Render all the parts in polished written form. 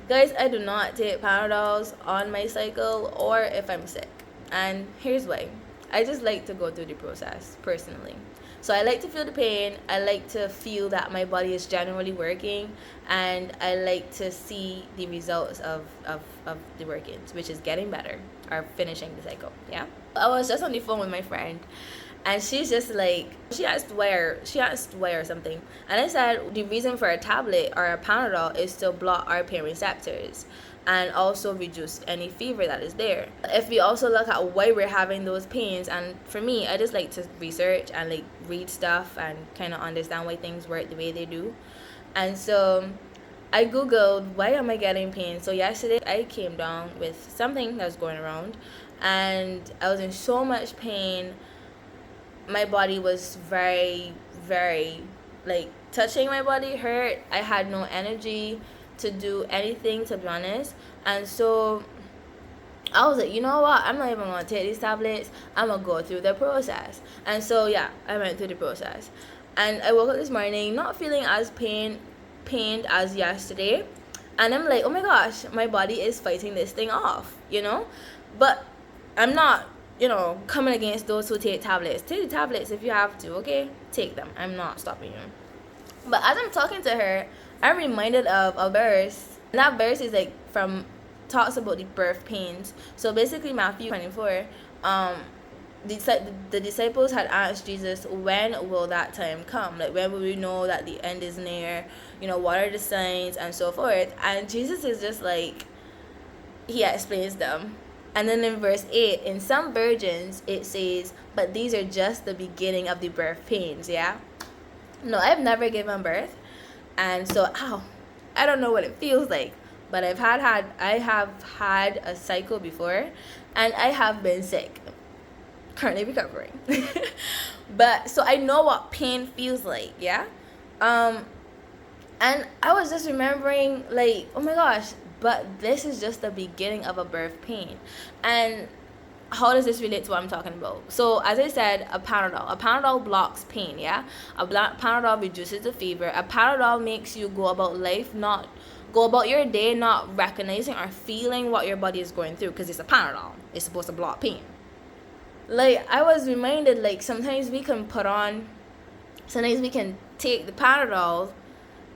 Guys, I do not take Panadols on my cycle or if I'm sick. And here's why. I just like to go through the process personally. So I like to feel the pain. I like to feel that my body is genuinely working. And I like to see the results of the workings, which is getting better or finishing the cycle. Yeah. I was just on the phone with my friend, and she's just like, she asked why or something, and I said the reason for a tablet or a Panadol is to block our pain receptors and also reduce any fever that is there. If we also look at why we're having those pains, and for me, I just like to research and like read stuff and kind of understand why things work the way they do. And so I googled why am I getting pain. So yesterday I came down with something that was going around, and I was in so much pain. My body was very, very, like, touching my body hurt. I had no energy to do anything, to be honest. And so I was like, you know what, I'm not even gonna take these tablets. I'm gonna go through the process. And so yeah, I went through the process, and I woke up this morning not feeling as pained as yesterday. And I'm like, oh my gosh, my body is fighting this thing off, but I'm not, coming against those who take tablets. Take the tablets if you have to, okay? Take them. I'm not stopping you. But as I'm talking to her, I'm reminded of a verse. And that verse is like talks about the birth pains. So basically Matthew 24, the disciples had asked Jesus, when will that time come? Like, when will we know that the end is near? What are the signs and so forth? And Jesus is just like, he explains them. And then in verse 8, in some versions, it says, but these are just the beginning of the birth pains, yeah? No, I've never given birth. And so, I don't know what it feels like. But I have had a cycle before, and I have been sick. Currently recovering. But, so I know what pain feels like, yeah? And I was just remembering, like, oh my gosh, but this is just the beginning of a birth pain. And how does this relate to what I'm talking about? So, as I said, a Panadol blocks pain, yeah? Panadol reduces the fever. A Panadol makes you go about your day not recognizing or feeling what your body is going through, because it's a Panadol. It's supposed to block pain. Like, I was reminded, like, sometimes we can take the Panadol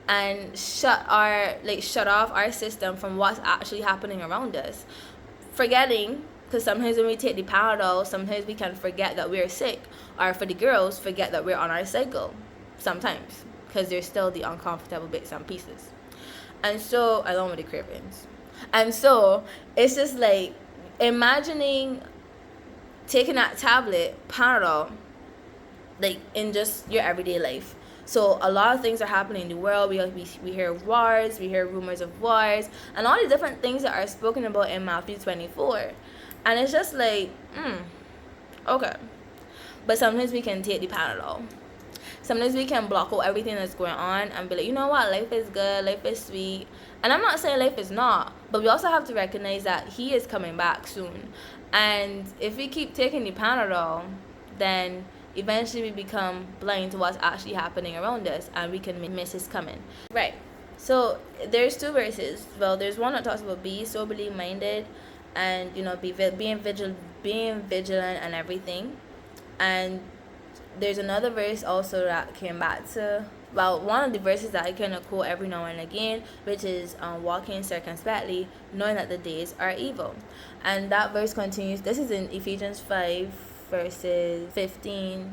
and shut off our system from what's actually happening around us, forgetting, because sometimes when we take the Panadol, sometimes we can forget that we're sick, or for the girls, forget that we're on our cycle sometimes, because there's still the uncomfortable bits and pieces, and so along with the cravings. And so it's just like imagining taking that tablet Panadol, like, in just your everyday life. So a lot of things are happening in the world. We hear wars, we hear rumors of wars, and all the different things that are spoken about in Matthew 24. And it's just like, okay. But sometimes we can take the Panadol. Sometimes we can block out everything that's going on and be like, you know what, life is good, life is sweet. And I'm not saying life is not, but we also have to recognize that he is coming back soon. And if we keep taking the Panadol, then eventually we become blind to what's actually happening around us, and we can miss his coming. Right. So there's two verses. Well, there's one that talks about be soberly minded, and being vigilant and everything. And there's another verse also that came back to, well, one of the verses that I kind of quote every now and again, which is walking circumspectly, knowing that the days are evil. And that verse continues. This is in Ephesians 5, verses 15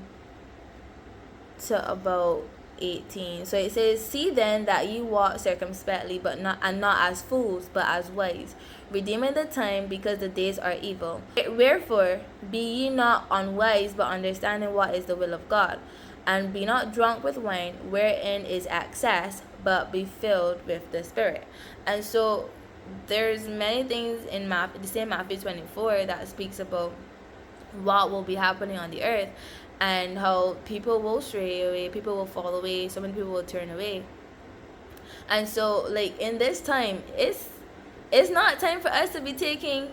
to about 18. So it says, see then that ye walk circumspectly, but not as fools, but as wise, redeeming the time, because the days are evil. Wherefore be ye not unwise, but understanding what is the will of God. And be not drunk with wine, wherein is excess, but be filled with the Spirit. And so there's many things in the same Matthew 24 that speaks about what will be happening on the earth, and how people will stray away, people will fall away, so many people will turn away. And so, like, in this time, it's not time for us to be taking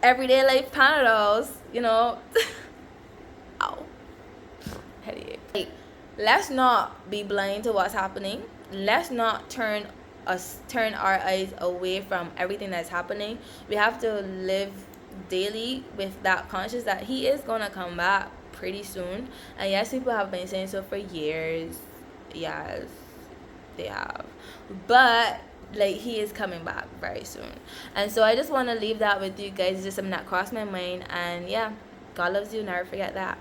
everyday life Panadols, Ow. Headache. Like, let's not be blind to what's happening. Let's not turn us turn our eyes away from everything that's happening. We have to live daily with that conscious that he is going to come back pretty soon. And yes, people have been saying so for years. Yes, they have. But like, he is coming back very soon. And so I just want to leave that with you guys. It's just something that crossed my mind. And yeah, God loves you, never forget that.